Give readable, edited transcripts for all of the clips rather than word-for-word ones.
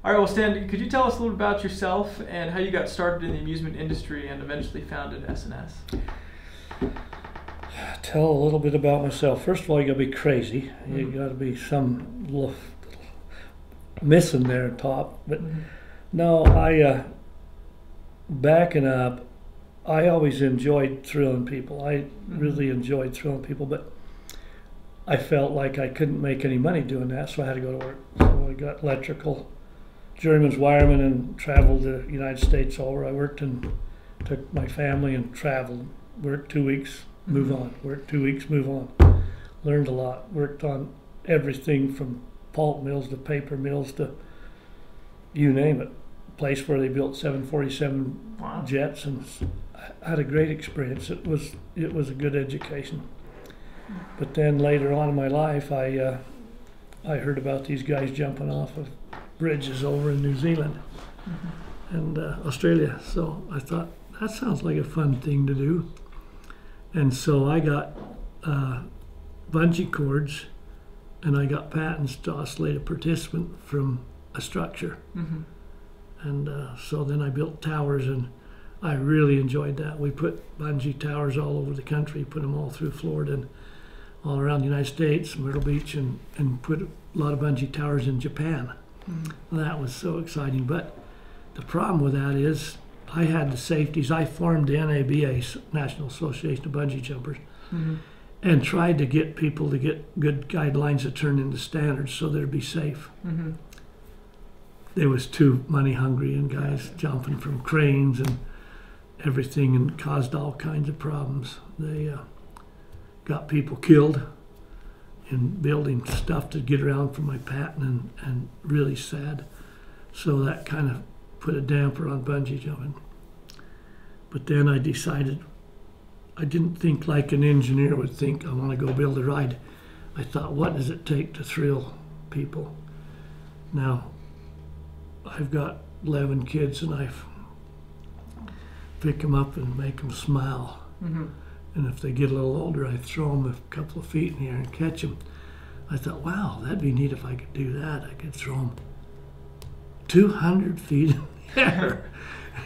All right, well, Stan, could you tell us a little about yourself and how you got started in the amusement industry and eventually founded S&S? Tell a little bit about myself. First of all, you got to be crazy. You got to be some little missing there at top. But no, backing up, I always enjoyed thrilling people. I really enjoyed thrilling people, but I felt like I couldn't make any money doing that, so I had to go to work. So I got electrical, journeyman's wireman, and traveled the United States all over. I worked and took my family and traveled. Worked 2 weeks, move on. Worked 2 weeks, move on. Learned a lot. Worked on everything from pulp mills to paper mills to you name it. Place where they built 747 jets, and I had a great experience. It was a good education. But then later on in my life, I heard about these guys jumping off of bridges over in New Zealand and Australia. So I thought, that sounds like a fun thing to do. And so I got bungee cords, and I got patents to oscillate a participant from a structure. And so then I built towers, and I really enjoyed that. We put bungee towers all over the country, put them all through Florida and all around the United States, Myrtle Beach, and put a lot of bungee towers in Japan. That was so exciting. But the problem with that is I had the safeties. I formed the NABA, National Association of Bungee Jumpers, and tried to get people to get good guidelines that turn into standards so they'd be safe. They was too money hungry, and guys jumping from cranes and everything, and caused all kinds of problems. They got people killed in building stuff to get around for my patent, and really sad. So that kind of put a damper on bungee jumping. But then I decided, I didn't think like an engineer would think, I want to go build a ride. I thought, what does it take to thrill people? Now, I've got 11 kids, and I pick them up and make them smile. And if they get a little older, I throw them a couple of feet in the air and catch them. I thought, wow, that'd be neat if I could do that. I could throw them 200 feet in the air.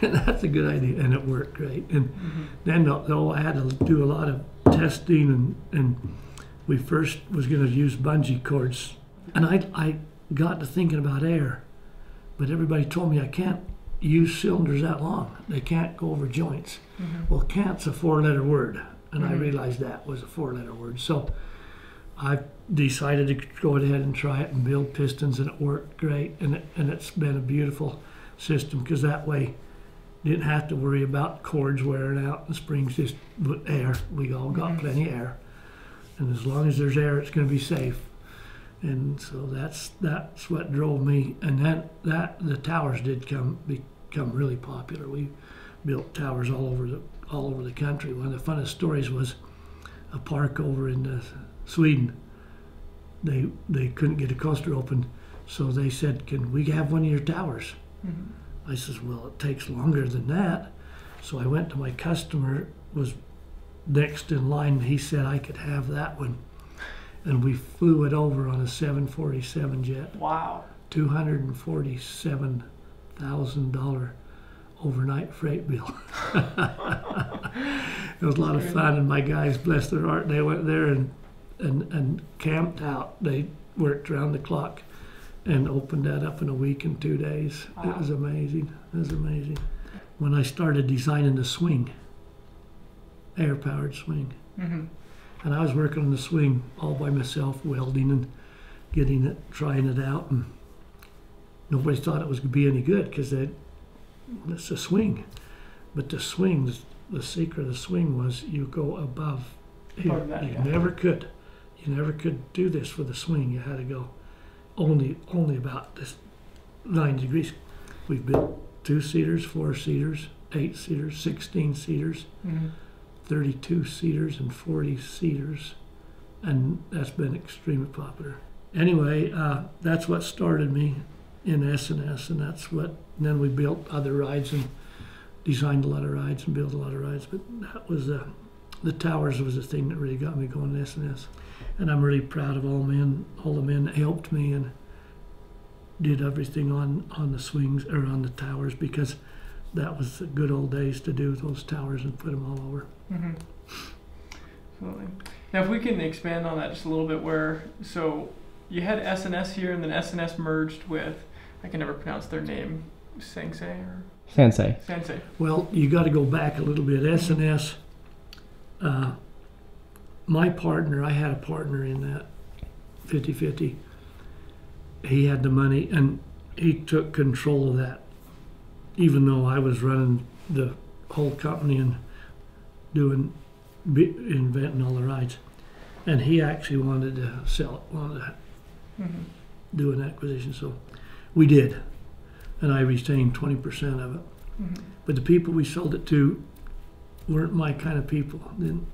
And that's a good idea, and it worked great. And then, though, I had to do a lot of testing, and we first was going to use bungee cords. And I got to thinking about air, but everybody told me I can't use cylinders that long. They can't go over joints. Well, can't's a 4-letter word, and I realized that was a 4-letter word. So I decided to go ahead and try it and build pistons, and it worked great. And it's been a beautiful system, because that way you didn't have to worry about cords wearing out and springs, just with air. We all got plenty of air, and as long as there's air, it's going to be safe. And so that's what drove me. And then the towers did become really popular. We built towers all over the country. One of the funnest stories was a park over in Sweden. They couldn't get a coaster open, so they said, "Can we have one of your towers?" I says, "Well, it takes longer than that." So I went to my customer, was next in line, and he said I could have that one. And we flew it over on a 747 jet. Wow. $247,000 overnight freight bill. It was a lot of fun, and my guys, bless their heart, they went there and camped out. They worked around the clock and opened that up in a week and 2 days. Wow. It was amazing. It was amazing. When I started designing the swing, air-powered swing, and I was working on the swing all by myself, welding and getting it, trying it out, and nobody thought it was going to be any good, because it's a swing. But the swing, the secret of the swing was you go above. You never could do this with a swing. You had to go only about this 9 degrees. We built 2-seaters, 4-seaters, 8-seaters, 16-seaters, 32-seaters, and 40-seaters, and that's been extremely popular. Anyway, that's what started me in S&S, and then we built other rides and designed a lot of rides and built a lot of rides, but that was the towers was the thing that really got me going in S&S. And I'm really proud of all the men that helped me, and did everything on the swings or on the towers, because that was the good old days to do those towers and put them all over. Mm-hmm. Absolutely. Now, if we can expand on that just a little bit, so you had SNS here, and then SNS merged with, I can never pronounce their name, Sensei. Well, you got to go back a little bit. SNS, my partner, I had a partner in that 50-50. He had the money, and he took control of that, even though I was running the whole company and inventing all the rides. And he actually wanted to sell it, wanted to do an acquisition, so we did. And I retained 20% of it. But the people we sold it to weren't my kind of people, didn't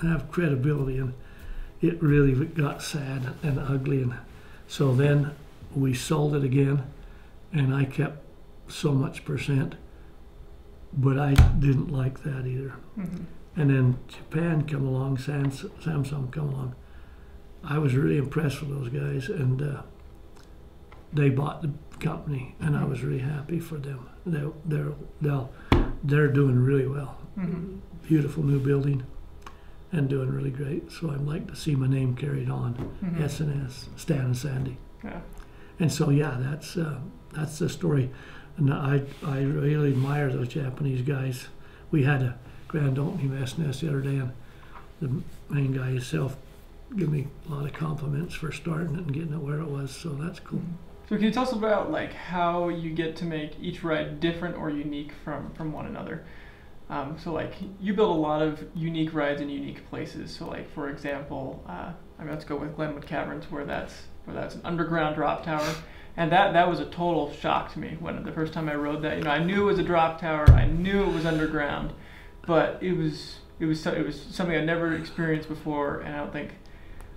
have credibility, and it really got sad and ugly. And so then we sold it again, and I kept so much percent, but I didn't like that either. And then Japan come along, Samsung come along. I was really impressed with those guys, and they bought the company, and I was really happy for them. They're doing really well. Beautiful new building, and doing really great. So I'd like to see my name carried on. SNS, Stan and Sandy. Yeah. And so yeah, that's the story. And I really admire those Japanese guys. We had a grand opening of SNS the other day, and the main guy himself gave me a lot of compliments for starting it and getting it where it was. So that's cool. So can you tell us about like how you get to make each ride different or unique from one another? So like you build a lot of unique rides in unique places. So like for example, let's go with Glenwood Caverns, where that's an underground drop tower, and that was a total shock to me when the first time I rode that. I knew it was a drop tower, I knew it was underground, but it was something I never experienced before, and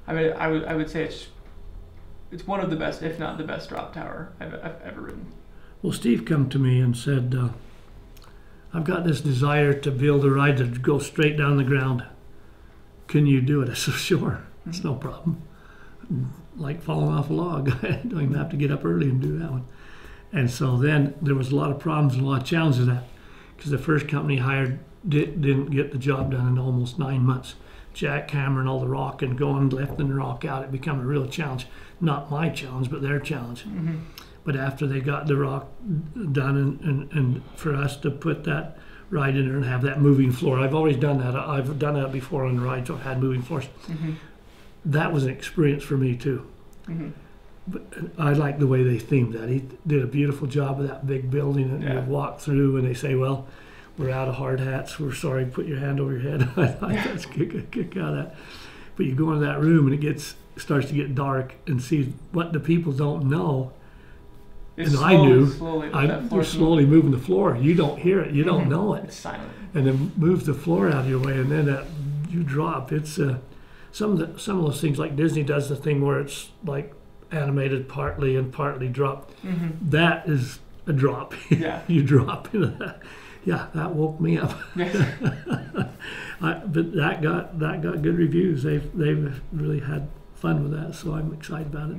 I would say it's one of the best, if not the best, drop tower I've ever ridden. Well, Steve come to me and said, I've got this desire to build a ride to go straight down the ground. Can you do it? I said, sure, it's no problem. Like falling off a log. I don't even have to get up early and do that one. And so then there was a lot of problems and a lot of challenges with that, because the first company hired didn't get the job done in almost 9 months. Jackhammering all the rock and going lifting the rock out, it became a real challenge. Not my challenge, but their challenge. But after they got the rock done, and for us to put that ride in there and have that moving floor, I've always done that. I've done that before on the rides. I've had moving floors. That was an experience for me too. But I like the way they themed that. He did a beautiful job of that big building, and you walk through and they say, well, we're out of hard hats, we're sorry, put your hand over your head. I like that's a kick out of that. But you go into that room and it starts to get dark, and see what the people don't know. And I knew, they're slowly moving the floor. You don't hear it, you don't know it. It's silent. And then move the floor out of your way, and then you drop. It's some of those things, like Disney does the thing where it's like animated partly and partly dropped. That is a drop. Yeah. You drop into that. Yeah, that woke me up. But that got good reviews. They've really had fun with that, so I'm excited about it.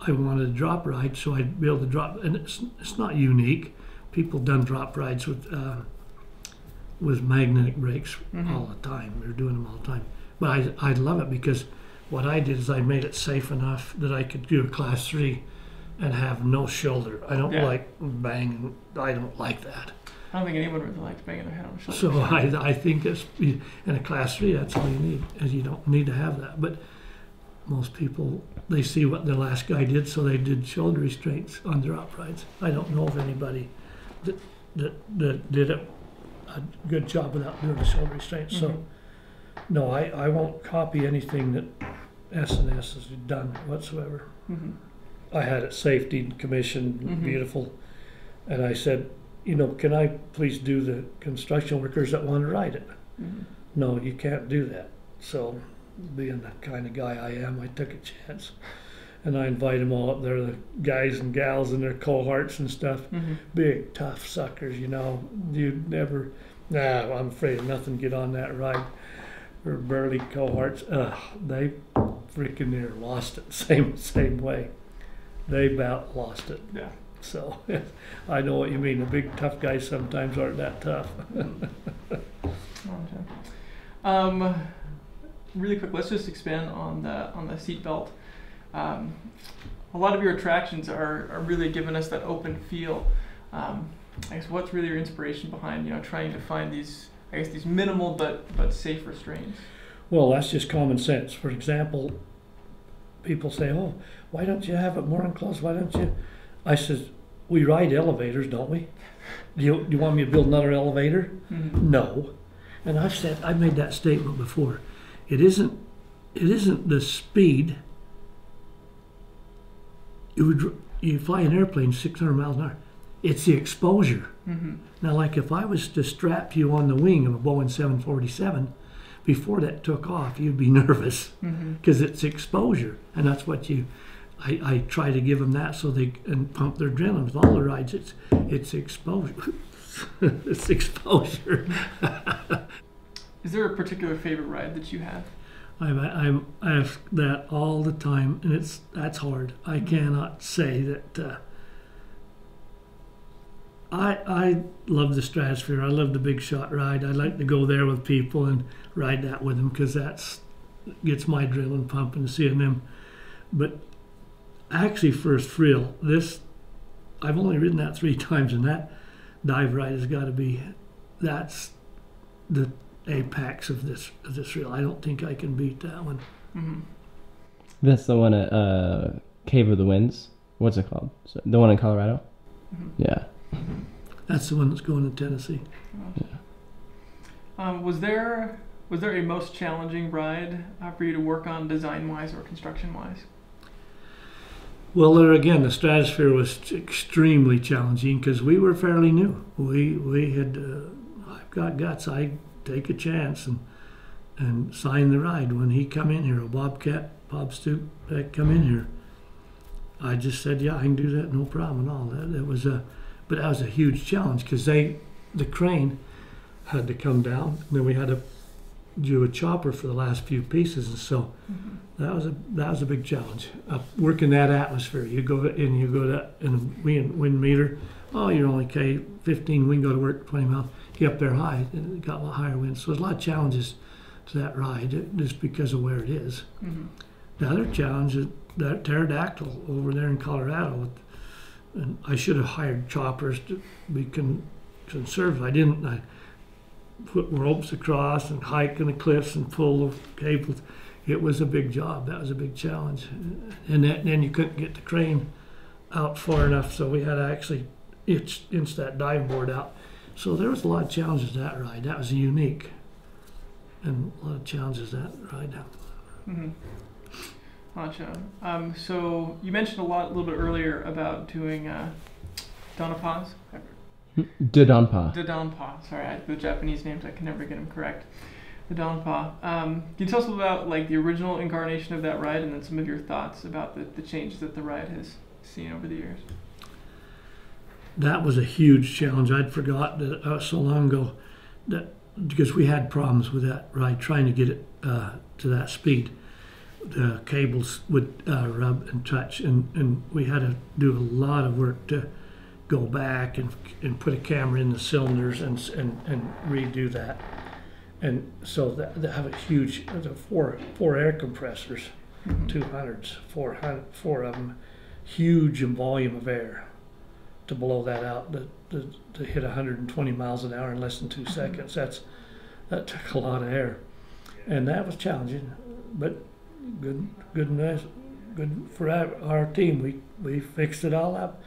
I wanted a drop ride, so I'd be able to drop, and it's not unique. People done drop rides with magnetic brakes all the time. They're doing them all the time. But I love it, because what I did is I made it safe enough that I could do a class 3 and have no shoulder. I don't like banging. I don't like that. I don't think anyone really likes banging their head on the shoulder. So I think it's, in a class 3, that's all you need, and you don't need to have that. But most people, they see what the last guy did, so they did shoulder restraints on drop rides. I don't know of anybody that did a good job without doing the shoulder restraints. So no, I won't copy anything that SNS has done whatsoever. I had it safety commissioned, beautiful, and I said, can I please do the construction workers that want to ride it? No, you can't do that. So, being the kind of guy I am, I took a chance, and I invite them all up there, the guys and gals and their cohorts and stuff. Big tough suckers, you'd never. Nah, I'm afraid of nothing. Get on that ride. Or burly cohorts. They freaking near lost it. Same way. they about lost it. Yeah. So I know what you mean. The big tough guys sometimes aren't that tough. Really quick, let's just expand on the seat belt. A lot of your attractions are really giving us that open feel. I guess what's really your inspiration behind trying to find these minimal but safe restraints? Well, that's just common sense. For example, people say, "Oh, why don't you have it more enclosed? Why don't you?" I said, "We ride elevators, don't we? Do you want me to build another elevator?" Mm-hmm. No. And I've made that statement before. It isn't the speed. You fly an airplane 600 miles an hour. It's the exposure. Mm-hmm. Now, like if I was to strap you on the wing of a Boeing 747, before that took off, you'd be nervous because it's exposure, and that's what I try to give them that so they can pump their adrenaline with all the rides. It's exposure. It's exposure. Is there a particular favorite ride that you have? I ask that all the time, and that's hard. I cannot say that. I love the Stratosphere. I love the Big Shot ride. I like to go there with people and ride that with them because gets my adrenaline pumping, seeing them. But actually, for a thrill, I've only ridden that 3 times, and that dive ride has got to be, that's the apex of this thrill. I don't think I can beat that one. Mm-hmm. That's the one at Cave of the Winds. What's it called? The one in Colorado? Mm-hmm. Yeah. That's the one that's going to Tennessee. Yeah. Was there a most challenging ride for you to work on design-wise or construction-wise? Well, there again, the Stratosphere was extremely challenging because we were fairly new. We had, I've got guts. I take a chance and sign the ride. When he come in here, Bob Stoop, come in here, I just said, yeah, I can do that, no problem at all. But that was a huge challenge because the crane had to come down, and then we had to do a chopper for the last few pieces, and so that was a big challenge. Working that atmosphere, you go to wind meter. Oh, you're only 15. We can go to work 20 miles. Get up there high, and it got a lot higher winds. So there's a lot of challenges to that ride just because of where it is. Mm-hmm. The other challenge is that pterodactyl over there in Colorado. And I should have hired choppers to be conservative. I didn't. I put ropes across and hike in the cliffs and pull the cables. It was a big job. That was a big challenge. And then you couldn't get the crane out far enough, so we had to actually inch that dive board out. So there was a lot of challenges to that ride. That was unique. And a lot of challenges that ride. Mm-hmm. Gotcha. So you mentioned a little bit earlier about doing Donpas. Donpa. Sorry, the Japanese names, I can never get them correct. The Donpa. Can you tell us about the original incarnation of that ride, and then some of your thoughts about the changes that the ride has seen over the years? That was a huge challenge. I'd forgotten that so long ago, because we had problems with that ride, trying to get it to that speed. The cables would rub and touch, and we had to do a lot of work to go back and put a camera in the cylinders and redo that. And so they have a huge, four air compressors, 200s, 4 of them, huge in volume of air to blow that out, to hit 120 miles an hour in less than 2 seconds. That took a lot of air, and that was challenging, but good for our team. We fixed it all up,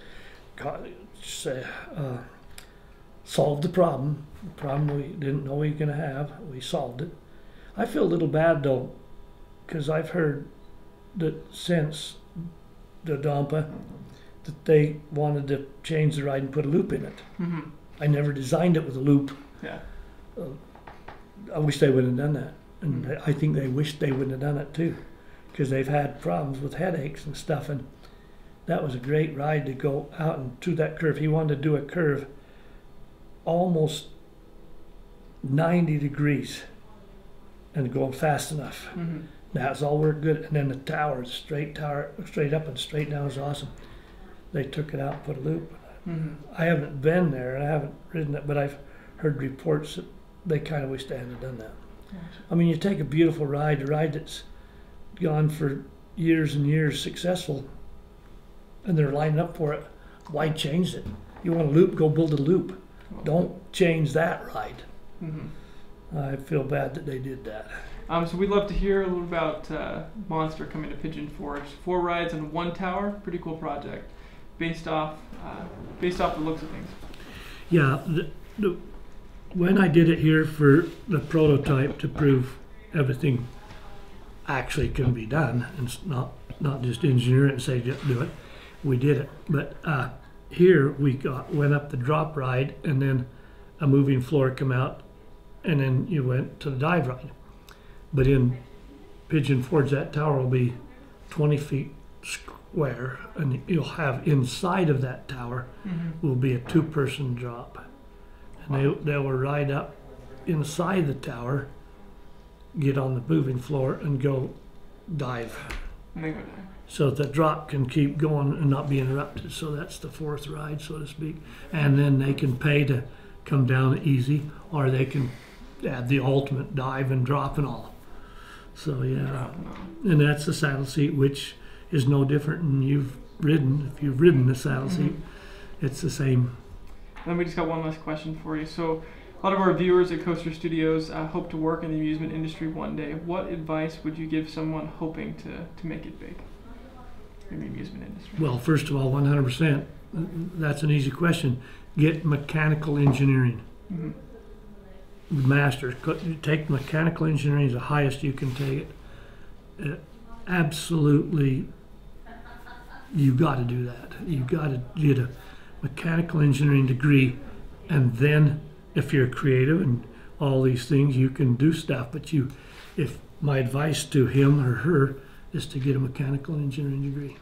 solved the problem we didn't know we were going to have. We solved it. I feel a little bad though, because I've heard that since the Donpa that they wanted to change the ride and put a loop in it. Mm-hmm. I never designed it with a loop. Yeah. I wish they would have done that. And I think they wish they would have done it too, because they've had problems with headaches and stuff. And that was a great ride to go out and to that curve. He wanted to do a curve almost 90 degrees and going fast enough. Mm-hmm. That's all worked good. And then the tower, straight up and straight down is awesome. they took it out and put a loop. Mm-hmm. I haven't been there, and I haven't ridden it, but I've heard reports that they kind of wish they hadn't done that. Gotcha. I mean, you take a beautiful ride, a ride that's gone for years and years successful, and they're lining up for it. Why change it? You want a loop, go build a loop. Don't change that ride. Mm-hmm. I feel bad that they did that. So we'd love to hear a little about Monster coming to Pigeon Forge. 4 rides and 1 tower. Pretty cool project, based off the looks of things. Yeah, when I did it here for the prototype to prove everything actually can be done, and it's not just engineer it and say do it, we did it. But here we went up the drop ride, and then a moving floor come out, and then you went to the dive ride. But in Pigeon Forge, that tower will be 20 feet square, and you'll have inside of that tower will be a 2-person drop. And they will ride up inside the tower, get on the moving floor, and go dive. And they go down. So that the drop can keep going and not be interrupted. So that's the 4th ride, so to speak. And then they can pay to come down easy, or they can add the ultimate dive and drop and all. So yeah, and that's the saddle seat, which is no different than you've ridden. If you've ridden the saddle seat, it's the same. And then we just got one last question for you. So a lot of our viewers at Coaster Studios hope to work in the amusement industry one day. What advice would you give someone hoping to make it big in the amusement industry? Well, first of all, 100%. That's an easy question. Get mechanical engineering. Mm-hmm. Masters. Take mechanical engineering as the highest you can take it. Absolutely, you got to do that. You got to get a mechanical engineering degree, and then if you're creative and all these things, you can do stuff. But if my advice to him or her is to get a mechanical engineering degree.